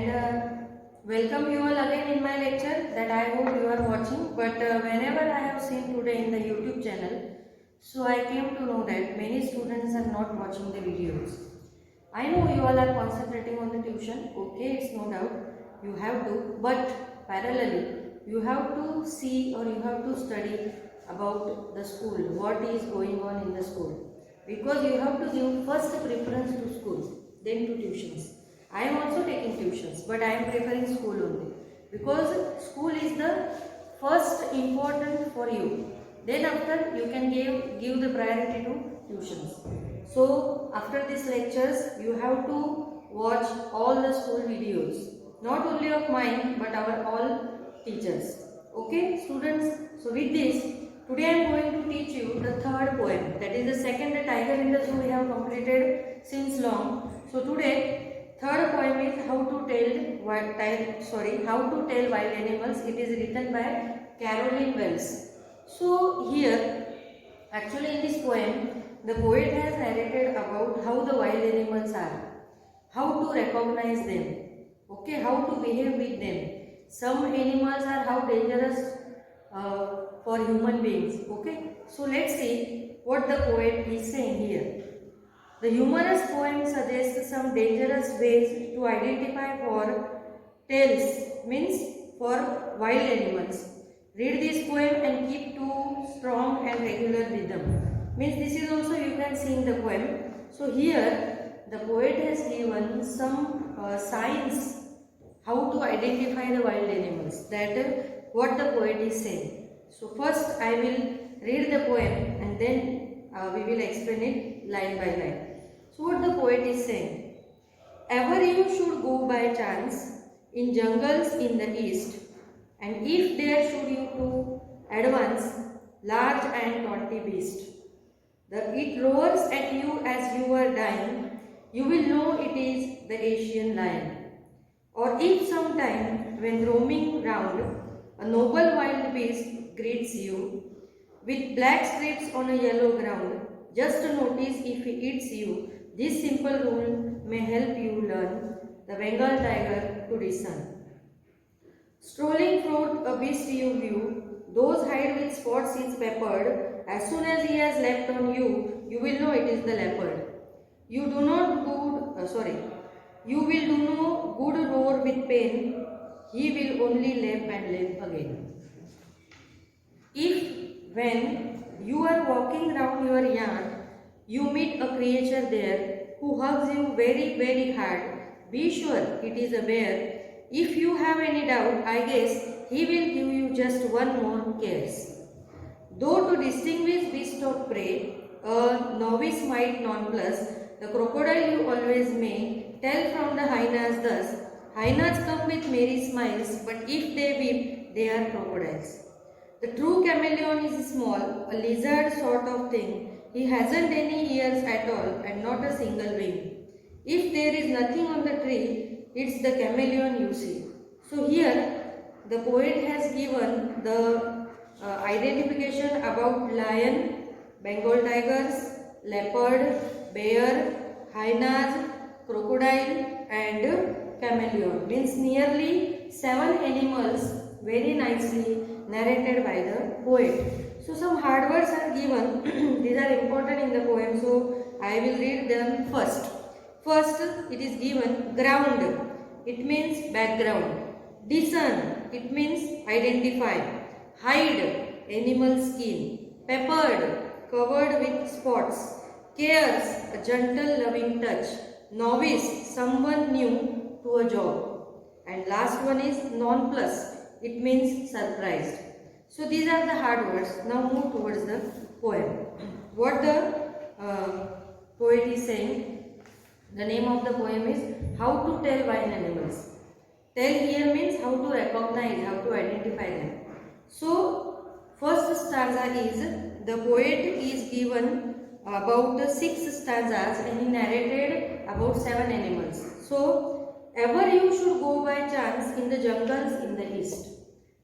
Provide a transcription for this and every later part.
and welcome you all again in my lecture that I hope you are watching. But whenever I have seen today in the YouTube channel, so I came to know that many students are not watching the videos. I know you all are concentrating on the tuition, okay, it's no doubt, you have to, but parallelly you have to see or you have to study about the school, what is going on in the school, because you have to give first preference to school, then to tuitions. I am also taking tuitions, but I am preferring school only, because school is the first important for you. Then after you can give the priority to tuitions. So after these lectures, you have to watch all the school videos, not only of mine but our all teachers. Okay, students. So with this, today I am going to teach you the third poem. That is the second, the Tiger in the Zoo, we have completed since long. So today, third poem is how to tell wild animals. It is written by Caroline Wells. So here, actually in this poem, the poet has narrated about how the wild animals are, how to recognize them, okay, how to behave with them. Some animals are how dangerous for human beings, okay. So let's see what the poet is saying here. The humorous poem suggests some dangerous ways to identify for tails, means for wild animals. Read this poem and keep to strong and regular rhythm. Means this is also you can sing the poem. So here the poet has given some signs how to identify the wild animals. That what the poet is saying. So first I will read the poem and then we will explain it line by line. So what the poet is saying. Ever you should go by chance in jungles in the east, and if there should you to advance large and tawny beast, it roars at you as you are dying, you will know it is the Asian lion. Or if sometime when roaming round, a noble wild beast greets you, with black stripes on a yellow ground, just notice if he eats you. This simple rule may help you learn the Bengal tiger to discern. Strolling through a beast you view, those hide with spots is peppered. As soon as he has leapt on you, you will know it is the leopard. You will do no good roar with pain. He will only lamp and lamp again. If when you are walking round your yard, you meet a creature there who hugs you very, very hard, be sure it is a bear. If you have any doubt, I guess he will give you just one more caress. Though to distinguish beast of prey, a novice might nonplus, the crocodile you always may tell from the hyenas thus. Hyenas come with merry smiles, but if they weep, they are crocodiles. The true chameleon is small, a lizard sort of thing. He hasn't any ears at all and not a single wing. If there is nothing on the tree, it's the chameleon you see. So here the poet has given the identification about lion, Bengal tigers, leopard, bear, hyenas, crocodile and chameleon. Means nearly 7 animals, very nicely narrated by the poet. So some hard words are given. These are important in the poem. So I will read them first. First, it is given ground. It means background. Discern. It means identify. Hide. Animal skin. Peppered. Covered with spots. Cares. A gentle loving touch. Novice. Someone new to a job. And last one is nonplus. It means surprised. So these are the hard words. Now move towards the poem. What the poet is saying. The name of the poem is How to Tell Wild Animals. Tell here means how to recognize, how to identify them. So first stanza is, the poet is given about the 6 stanzas and he narrated about 7 animals. So ever you should go by chance in the jungles in the east.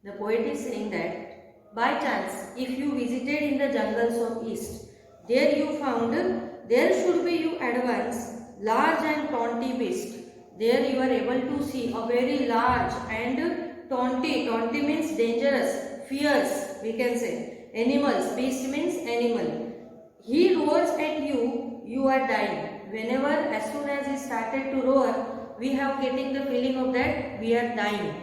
The poet is saying that by chance, if you visited in the jungles of east, there you found there should be you advance large and tawny beast, there you are able to see a very large and taunty means dangerous, fierce, we can say, animals, beast means animal. He roars at you, you are dying. Whenever, as soon as he started to roar, we have getting the feeling of that we are dying.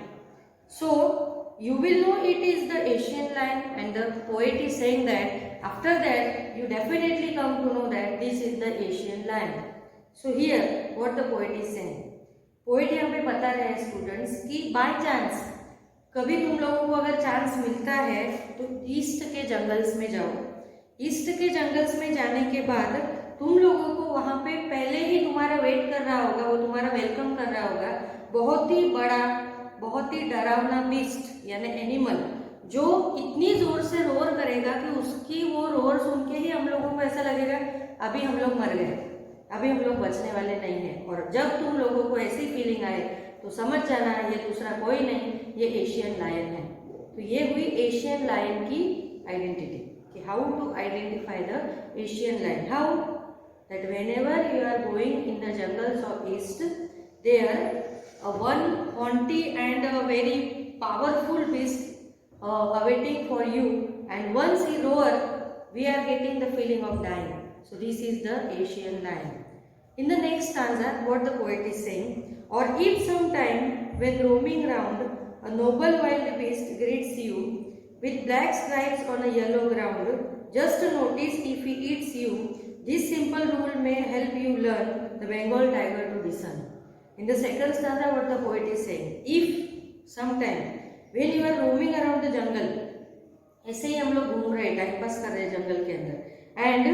So you will know it is the Asian lion, and the poet is saying that after that you definitely come to know that this is the Asian lion. So here what the poet is saying, poet यहाँ पे बता रहे हैं students कि by chance कभी तुम लोगों को अगर चांस मिलता है तो ईस्ट के जंगल्स में जाओ। ईस्ट के जंगल्स में जाने के बाद तुम लोगों को वहाँ पे पहले ही तुम्हारा वेट कर रहा होगा, वो तुम्हारा वेलकम कर रहा होगा, बहुत ही बड़ा, बहुत ही डरावना बीस्ट यानी एनिमल, जो इतनी जोर से रोर करेगा कि उसकी वो रोर सुन के ही हम लोगों को ऐसा लगेगा अभी हम लोग मर गए, अभी हम लोग बचने वाले नहीं हैं। और जब तुम लोगों को ऐसी फीलिंग आए तो समझ जाना ये दूसरा कोई नहीं, ये एशियन लायन है। तो ये हुई एशियन लायन की आइडेंटिटी कि how to identify the Asian lion. How that whenever you are going in the jungles of east, there one haunty and a very powerful beast awaiting for you, and once he roar we are getting the feeling of dying. So this is the Asian lion. In the next stanza, what the poet is saying, or if sometime when roaming round a noble wild beast greets you with black stripes on a yellow ground, just notice if he eats you. This simple rule may help you learn the Bengal tiger to discern. In the second stanza, what the poet is saying, if sometime when you are roaming around the jungle, ऐसे ही हम लोग घूम रहे, time pass कर रहे हैं जंगल के अंदर, and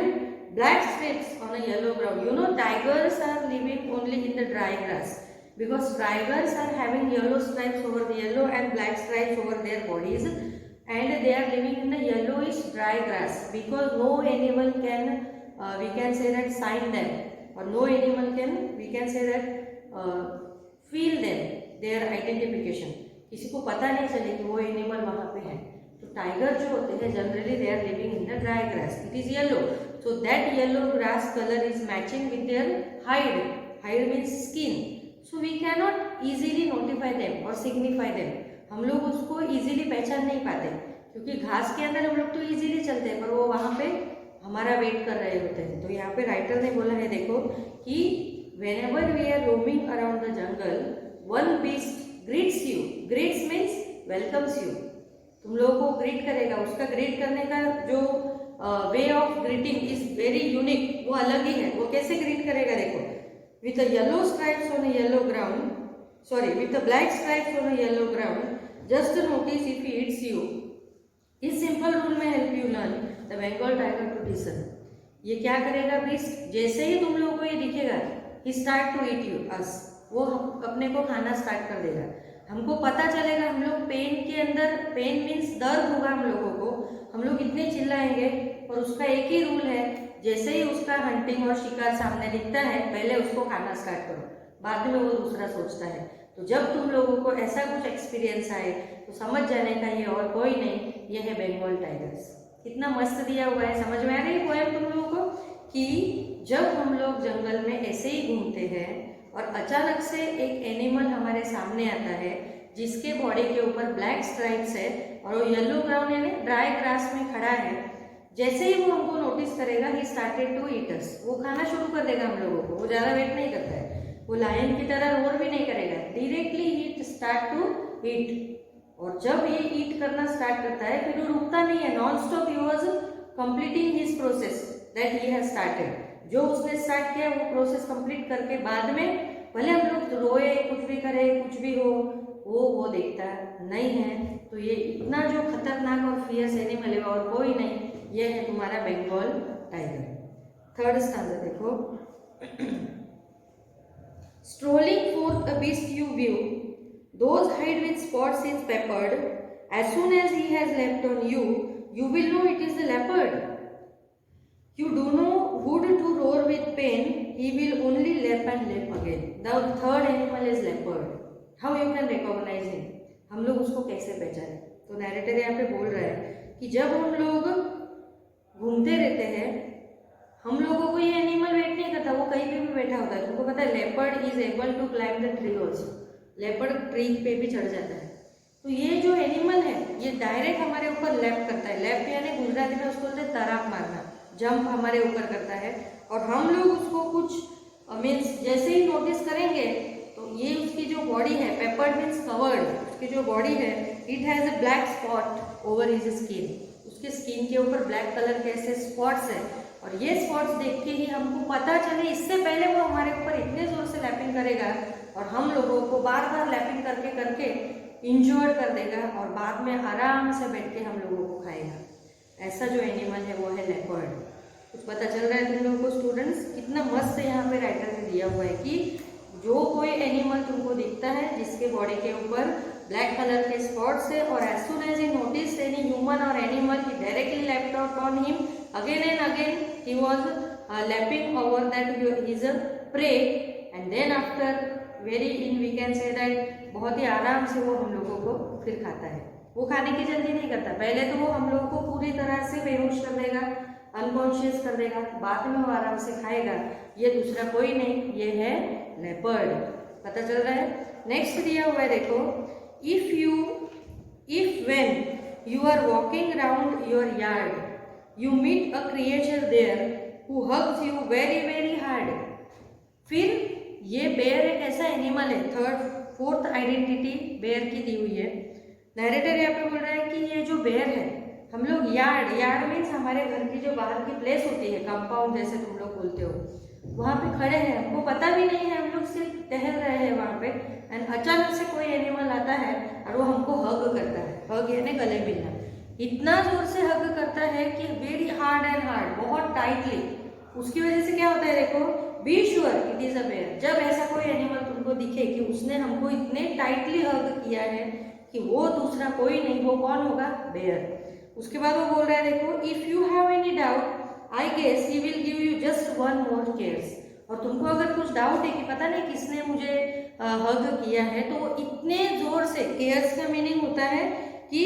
black stripes on a yellow ground. You know, tigers are living only in the dry grass because tigers are having yellow stripes over the yellow and black stripes over their bodies, and they are living in the yellowish dry grass because no animal can we can say that sign them, or no animal can we can say that feel them, their identification. किसी को पता नहीं चले कि वो animal वहाँ पे है। तो टाइगर जो होते हैं generally they are living in the dry grass, it is yellow, so that yellow grass color is matching with their hide. Hide means skin. So we cannot easily notify them or signify them. हम लोग उसको easily पहचान नहीं पाते क्योंकि घास के अंदर हम लोग तो easily चलते हैं पर वो वहाँ पे हमारा वेट कर रहे होते हैं। तो यहाँ पे राइटर ने बोला है देखो कि whenever we are roaming around the jungle, one beast greets you. Greets means welcomes you. तुम लोगों को ग्रीट करेगा, उसका ग्रीट करने का जो way of greeting is very unique, वो अलग ही है। वो कैसे ग्रीट करेगा देखो, with a yellow stripes on a yellow ground, sorry with a black stripes on a yellow ground, just notice if he eats you. इस सिंपल रूल में help you learn the Bengal tiger to discern. ये क्या करेगा beast, जैसे ही तुम लोगों को ये दिखेगा ही स्टार्ट टू ईट यू अस, वो अपने को खाना स्टार्ट कर देगा। हमको पता चलेगा, हम लोग पेन के अंदर, पेन मीन्स दर्द होगा हम लोगों को, हम लोग इतने चिल्लाएंगे, और उसका एक ही रूल है, जैसे ही उसका हंटिंग और शिकार सामने दिखता है पहले उसको खाना स्टार्ट करो, बाद में वो दूसरा सोचता है। तो जब तुम लोगों को ऐसा कुछ एक्सपीरियंस आए तो समझ जाने का ये और कोई नहीं, ये है बंगाल टाइगर्स। कितना मस्त दिया हुआ है, समझ में आ रही है पोएम तुम लोगों को कि जब हम लोग जंगल में ऐसे ही घूमते हैं और अचानक से एक एनिमल हमारे सामने आता है जिसके बॉडी के ऊपर ब्लैक स्ट्राइप्स है और वो येलो ग्राउंड यानी ड्राई ग्रास में खड़ा है, जैसे ही वो हमको नोटिस करेगा ही स्टार्टेड टू ईट अस, वो खाना शुरू कर देगा हम लोगों को। वो ज़्यादा वेट नहीं करता है, वो लायन की तरह रोर भी नहीं करेगा, डायरेक्टली ही स्टार्ट टू ईट। और जब ये ईट करना स्टार्ट करता है फिर वो रुकता नहीं है, non stop he was completing his process that he has started. जो उसने स्टार्ट किया वो प्रोसेस कंप्लीट करके बाद में भले हम लोग रोए, कुछ भी करे, कुछ भी हो, वो देखता नहीं है। तो ये इतना जो खतरनाक और फियर्स एनिमल है और कोई नहीं, ये है तुम्हारा बंगाल टाइगर। थर्ड स्टैंजा देखो, strolling forth a beast you view, those hide with spots is peppered, as soon as he has leapt on you, you will know it is the leopard. You do know wood to roar with pain, he will only leap and leap again. The third animal is leopard. How you can recognize him? हम लोग उसको कैसे पहचाने? तो narrator यहाँ पे बोल रहा है कि जब हम लोग घूमते रहते हैं, हम लोगों को ये एनिमल वेट नहीं करता, वो कहीं पे भी बैठा होता है। तुमको पता है leopard is able to climb the tree also, leopard tree पे भी चढ़ जाता है। तो ये जो एनिमल है ये डायरेक्ट हमारे ऊपर लैप करता है। लैप यानी गुजराती में उसको बोलते हैं तराप मारना, जंप हमारे ऊपर करता है। और हम लोग उसको कुछ मीन्स जैसे ही नोटिस करेंगे तो ये उसकी जो बॉडी है, पेपर्ड मीन्स कवर्ड, उसकी जो बॉडी है it has a black spot over his skin, उसके स्किन के ऊपर ब्लैक कलर के ऐसे स्पॉट्स है। और ये स्पॉट्स देख के ही हमको पता चले, इससे पहले वो हमारे ऊपर इतने जोर से लैपिंग करेगा और हम लोगों को बार बार लैपिंग करके करके इंजर्ड कर देगा और बाद में आराम से बैठ के हम लोगों को खाएगा। ऐसा जो एनिमल है वो है लेपर्ड। कुछ पता चल रहा है तुम लोगों को स्टूडेंट्स? कितना मस्त यहाँ पे राइटर ने दिया हुआ है कि जो कोई एनिमल तुमको दिखता है जिसके बॉडी के ऊपर ब्लैक कलर के स्पॉट्स है और as soon as he notice any human और animal he directly lapped out on him again and again, he was lapping over that his prey and then after very in we can say that बहुत ही आराम से वो हम लोगों को फिर खाता है। वो खाने की जल्दी नहीं करता, पहले तो वो हम लोगों को पूरी तरह से बेहोश कर देगा, अनकॉन्शियस कर देगा, बाद में वो आराम से खाएगा। ये दूसरा कोई नहीं, ये है लेपर्ड। पता चल रहा है? नेक्स्ट दिया हुआ है देखो, if when you are walking around your yard you meet a creature there who hugs you very very hard. फिर ये बेयर एक ऐसा एनिमल है, फोर्थ आइडेंटिटी बेयर की दी हुई है। नरेटर यहाँ पे बोल रहा है कि ये जो बेयर है, हम लोग यार्ड मीन्स हमारे घर की जो बाहर की प्लेस होती है, कंपाउंड जैसे तुम लोग बोलते हो, वहाँ पे खड़े हैं, हमको पता भी नहीं है, हम लोग सिर्फ टहल रहे हैं वहाँ पे एंड अचानक से कोई एनिमल आता है और वो हमको हग करता है। हग यानी गले मिलना, इतना जोर से हग करता है कि वेरी हार्ड एंड हार्ड, बहुत टाइटली। उसकी वजह से क्या होता है देखो, be sure it is a bear. जब ऐसा कोई एनिमल तुमको दिखे कि उसने हमको इतने टाइटली हग किया है कि वो दूसरा कोई नहीं, वो कौन होगा? बेयर। उसके बाद वो बोल रहा है देखो, if you have any doubt I guess he will give you just one more caress. और तुमको अगर कुछ डाउट है कि पता नहीं किसने मुझे हग किया है, तो वो इतने जोर से, केयर्स का मीनिंग होता है कि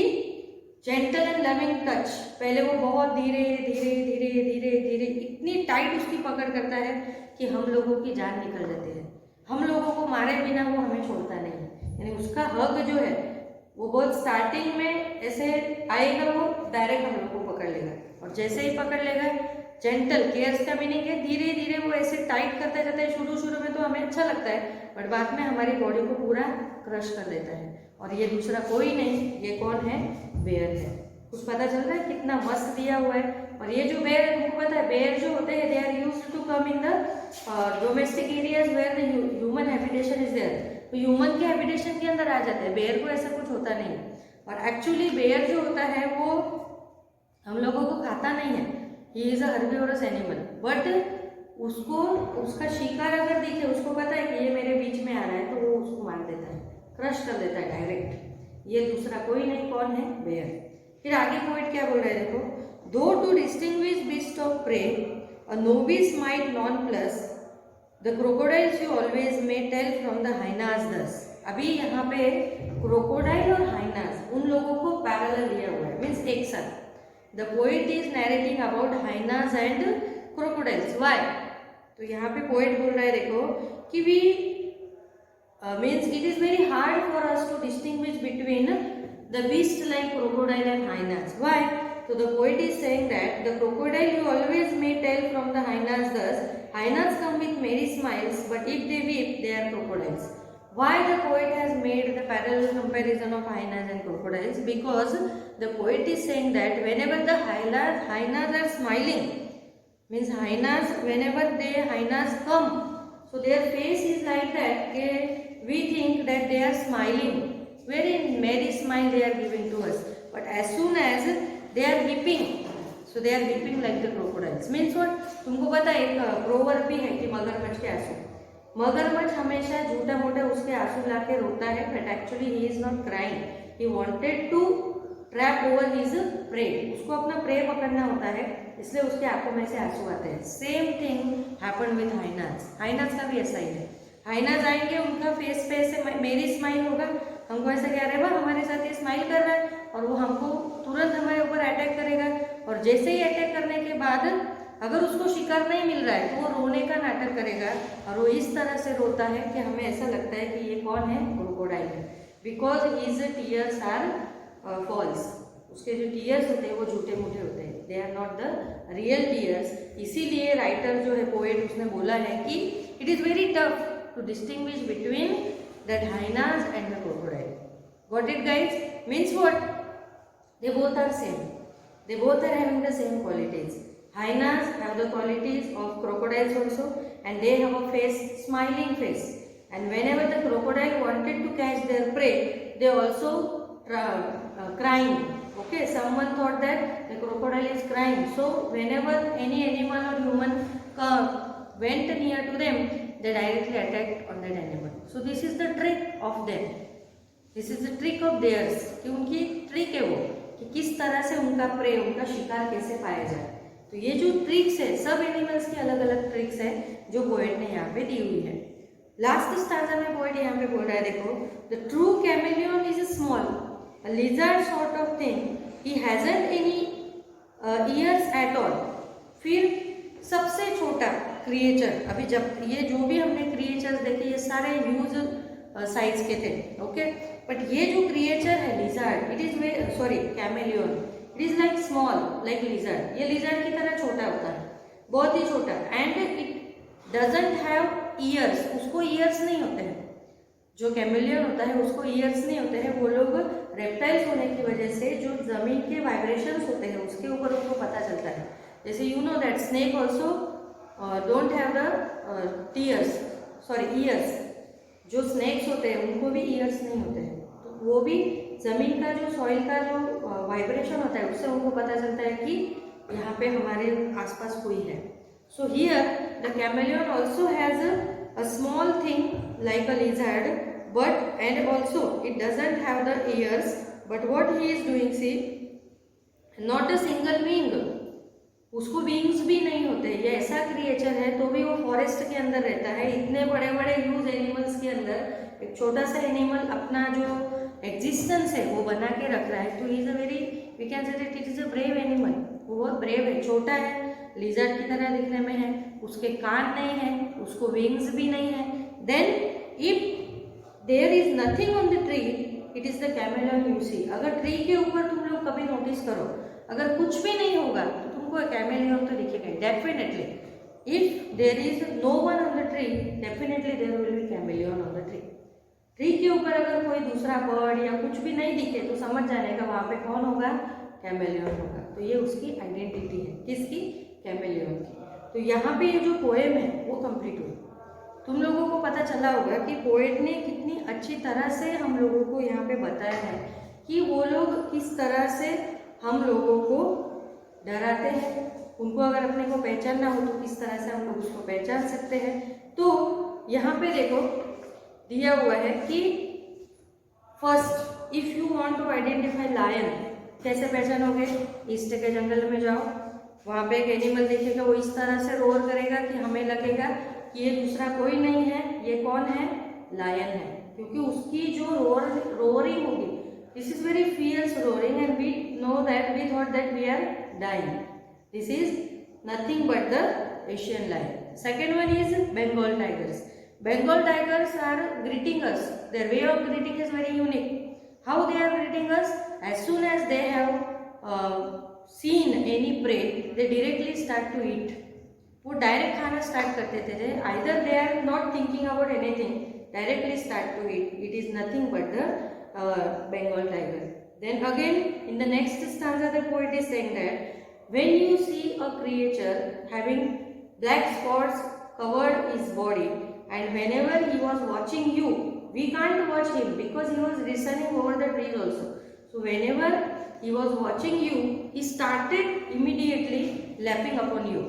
जेंटल एंड लविंग टच, पहले वो बहुत धीरे धीरे धीरे धीरे धीरे इतनी टाइट उसकी पकड़ करता है कि हम लोगों की जान निकल जाती है। हम लोगों को मारे बिना वो हमें छोड़ता नहीं। यानी उसका हग जो है वो बहुत स्टार्टिंग में ऐसे आएगा, वो डायरेक्ट हम लोग को पकड़ लेगा और जैसे ही पकड़ लेगा, जेंटल, केयर्स का मीनिंग है धीरे धीरे वो ऐसे टाइट करता जाता है। शुरू में तो हमें अच्छा लगता है बट बाद में हमारी बॉडी को पूरा क्रश कर देता है। और ये दूसरा कोई नहीं, ये कौन है? बेयर है। कुछ पता चल रहा है? कितना मस्त दिया हुआ है। और ये जो बेयर है, हमको पता है बेयर जो होते हैं they are used to come in the domestic areas where the human habitation is there. तो ह्यूमन के हैबिटेशन के अंदर आ जाते हैं। बेयर को ऐसा कुछ होता नहीं। और एक्चुअली बेयर जो होता है वो हम लोगों को खाता नहीं है, he is a herbivorous animal. But उसको उसका शिकार अगर दिखे, उसको पता है कि ये मेरे बीच में आ रहा है, तो वो उसको मार देता है, क्रश कर देता है डायरेक्ट। ये दूसरा कोई नहीं, कौन है? बेयर। फिर आगे पॉइंट क्या बोल रहा है देखो, though to distinguish beast of prey a novice might nonplus the crocodiles you always may tell from the hyenas thus. अभी यहाँ पे क्रोकोडाइल और हाइनास उन लोगों को पैरेलल दिया हुआ है, मीन्स एक साथ। The poet is narrating about hyenas and crocodiles. Why? तो यहाँ पे पोएट बोल रहा है देखो कि we means it is very hard for us to distinguish between the beast like crocodile and hyenas. Why? So the poet is saying that the crocodile you always may tell from the hyenas thus, hyenas come with merry smiles, but if they weep, they are crocodiles. Why the poet has made the parallel comparison of hyenas and crocodiles? Because the poet is saying that whenever the hyenas are smiling, means hyenas, whenever hyenas come, so their face is like that, okay? We think that they are smiling, very merry smile they are giving to us, but as soon as they are weeping, so they are weeping like the crocodiles. Means what? तुमको पता है एक proverb भी है कि मगरमच्छ के आंसू। मगरमच्छ हमेशा झूठा मोटा उसके आंसू लाके रोता है, but actually he is not crying, he wanted to trap over his prey. उसको अपना प्रे पकड़ना होता है, इसलिए उसके आंखों में से आंसू आते हैं। Same thing happen with hyenas. Hyenas का भी ऐसा ही है। हाइनास आएंगे, उनका फेस पे ऐसे मेरी स्माइल होगा, हमको ऐसा कह रहे हैं हमारे साथ ये स्माइल कर रहा है, और वो हमको तुरंत हमारे ऊपर अटैक करेगा। और जैसे ही अटैक करने के बाद अगर उसको शिकार नहीं मिल रहा है तो वो रोने का नाटक करेगा, और वो इस तरह से रोता है कि हमें ऐसा लगता है कि ये कौन है, क्रोकोडाइल है, because his tears are false. उसके जो टीयर्स होते हैं वो झूठे मूठे होते हैं, they are not the real tears. इसीलिए राइटर जो है, पोएट, उसने बोला है कि it is very tough to distinguish between the hyenas and the crocodile. Got it guys? Means what? They both are same. They both are having the same qualities. Hyenas have the qualities of crocodiles also, and they have a face, smiling face. And whenever the crocodile wanted to catch their prey, they also crying. Okay, someone thought that the crocodile is crying. So whenever any animal or human went near to them, they directly attacked on that animal. So this is the trick of them. This is the trick of theirs. कि उनकी trick है वो, कि किस तरह से उनका pray, उनका शिकार कैसे पाया जाए। तो ये जो ट्रिक्स है, सब एनिमल्स की अलग अलग ट्रिक्स है जो पोएट ने यहाँ पे दी हुई है। लास्ट स्टांजा में पोएट यहाँ पे बोल रहा है, देखो, the true chameleon is small, a lizard sort of thing, he hasn't any years at all. फिर सबसे छोटा क्रिएचर, अभी जब ये जो भी हमने क्रिएचर्स देखे ये सारे ह्यूज साइज के थे, ओके, बट ये जो क्रिएचर है lizard, it is chameleon, it is like small like lizard. ये लिजर्ड की तरह छोटा होता है, बहुत ही छोटा, and it doesn't have years, उसको ईयर्स नहीं होते हैं। जो कैमेलियन होता है उसको ईयर्स नहीं होते हैं। वो लोग रेप्टाइल्स होने की वजह से जो जमीन के वाइब्रेशंस होते हैं उसके ऊपर उनको पता चलता है। जैसे you know that snake also don't have the years. जो स्नेक्स होते हैं उनको भी ईयर्स नहीं होते हैं, तो वो भी जमीन का जो सॉइल का जो वाइब्रेशन होता है उससे उनको पता चलता है कि यहाँ पे हमारे आसपास कोई है। So here the chameleon also has a small thing like a lizard, but and also it doesn't have the ears, but what he is doing, see, not a single wing, उसको विंग्स भी नहीं होते। ये ऐसा creature है तो भी वो फॉरेस्ट के अंदर रहता है, इतने बड़े बड़े ह्यूज एनिमल्स के अंदर एक छोटा सा एनिमल अपना जो एग्जिस्टेंस है वो बना के रख रहा है। तो is a very, we can say that it is a brave animal. वो बहुत ब्रेव है, छोटा है, लिजर्ड की तरह दिखने में है, उसके कान नहीं है, उसको विंग्स भी नहीं है। Then if there is nothing on the tree, it is the chameleon you see. अगर ट्री के ऊपर तुम लोग कभी नोटिस करो, अगर कुछ भी नहीं होगा तो तुमको कैमेलियन तो दिखेगा definitely. If there is no one on the tree, definitely there will be chameleon on the tree. Tree के ऊपर अगर कोई दूसरा बर्ड या कुछ भी नहीं दिखे तो समझ जाने का वहाँ पे कौन होगा, कैमेलियन होगा। तो ये उसकी आइडेंटिटी है, किसकी, कैमेलियन की। तो यहाँ पे ये जो पोएम है वो कंप्लीट हुई। तुम लोगों को पता चला होगा कि पोएट ने कितनी अच्छी तरह से हम लोगों को यहाँ पे बताया है कि वो लोग किस तरह से हम लोगों को डराते हैं। उनको अगर अपने को पहचानना हो तो किस तरह से हम लोग उसको पहचान सकते हैं। तो यहाँ पे देखो दिया हुआ है कि first, if you want to identify lion, कैसे पहचानोगे, ईस्ट के जंगल में जाओ, वहाँ पे एक एनिमल देखेगा, वो इस तरह से रोर करेगा कि हमें लगेगा कि ये दूसरा कोई नहीं है, ये कौन है, लायन है, क्योंकि उसकी जो रोरिंग होगी, this is very fierce roaring and we know that, we thought that we are dying. This is nothing but the Asian lion. Second one is Bengal tigers. Bengal tigers are greeting us. Their way of greeting is very unique. How they are greeting us? As soon as they have seen any prey, they directly start to eat. वो direct खाना start कर देते थे। Either they are not thinking about anything, directly start to eat. It is nothing but the Bengal tiger. Then again, in the next stanza, the poet is saying that when you see a creature having black spots covered his body, and whenever he was watching you, we can't watch him because he was listening over the trees also. So whenever he was watching you, he started immediately lapping upon you.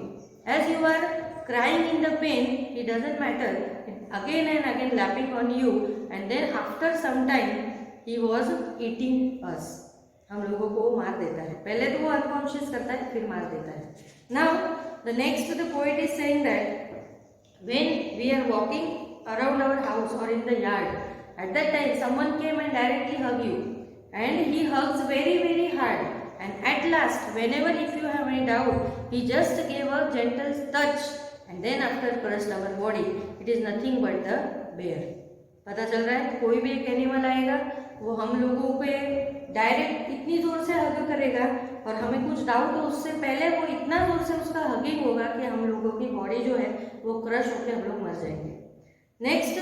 As you are crying in the pain, it doesn't matter, again and again lapping on you, and then after some time he was eating us. हम लोगों को मार देता है। पहले तो वो unconscious करता है, फिर मार देता है। Now the next the poet is saying that when we are walking around our house or in the yard, at that time someone came and directly hug you, and he hugs very very hard, and at last whenever if you have any doubt, He just gave a gentle touch and then after crushed our body. It is nothing but the bear. पता चल रहा है, कोई भी एक animal आएगा वो हम लोगों पे डायरेक्ट इतनी जोर से हग करेगा और हमें कुछ डाउट हो उससे पहले वो इतना जोर से उसका हगिंग होगा कि हम लोगों की बॉडी जो है वो क्रश होकर हम लोग मर जाएंगे. Next,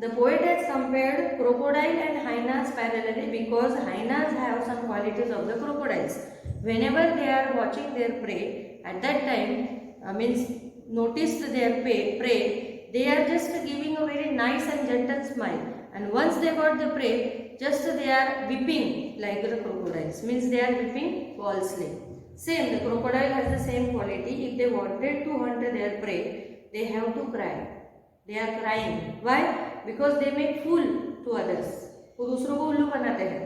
the poet has compared crocodile and hyenas parallelly because hyenas have some qualities of the crocodiles. Whenever they are watching their prey, at that time, means noticed their prey, they are just giving a very nice and gentle smile. And once they got the prey, just they are weeping like the crocodiles. Means they are weeping falsely. Same, the crocodile has the same quality. If they wanted to hunt their prey, they have to cry. They are crying. Why? Because they make fool to others. वो दूसरों को उल्लू बनाते हैं.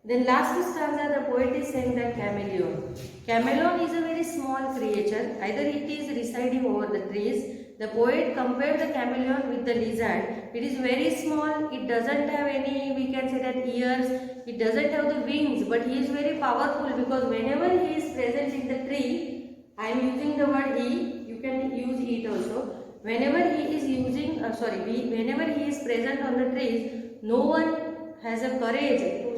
Then last stanza, the poet is saying that chameleon. Chameleon is a very small creature. Either it is residing over the trees. The poet compared the chameleon with the lizard. It is very small. It doesn't have any, we can say that ears. It doesn't have the wings, but he is very powerful because whenever he is present in the tree, I am using the word he. You can use it also. Whenever he is using, whenever he is present on the trees, no one has a courage to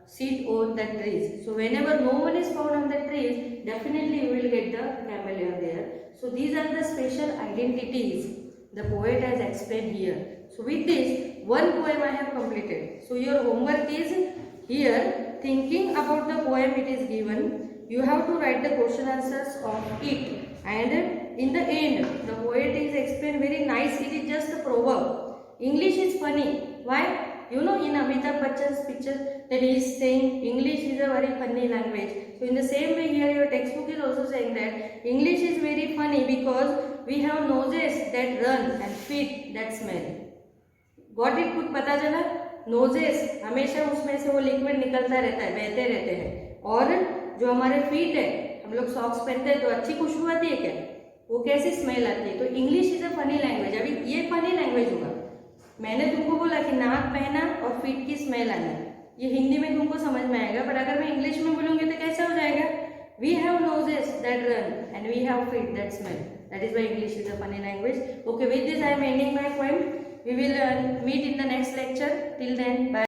sit on the trees. So whenever no one is found on the trees, definitely you will get the chameleon there. So these are the special identities the poet has explained here. So with this, one poem I have completed. So your homework is here, thinking about the poem it is given. You have to write the question answers of it. And in the end, the poet is explained very nice. It is just a proverb. English is funny. Why? You know, in Amitabh Bachchan's picture that he is saying English is a very funny language. So in the same way here your textbook is also saying that English is very funny because we have noses that run and feet that smell. Got it? कुछ पता चला? Noses हमेशा उसमें से वो liquid निकलता रहता है, बहते रहते हैं. और जो हमारे फीट है, हम लोग सॉक्स पहनते हैं तो अच्छी खुशबू आती है क्या? वो कैसी स्मेल आती है? तो English is a funny language. अभी ये फनी लैंग्वेज होगा. मैंने तुमको बोला कि नाक पहना और फीट की स्मेल आना, ये हिंदी में तुमको समझ में आएगा, बट अगर मैं इंग्लिश में बोलूंगी तो कैसा हो जाएगा? We have noses that run and we have feet that smell. That is why English is a funny language. Okay, with this I am ending my poem. We will meet in the next lecture. Till then, bye.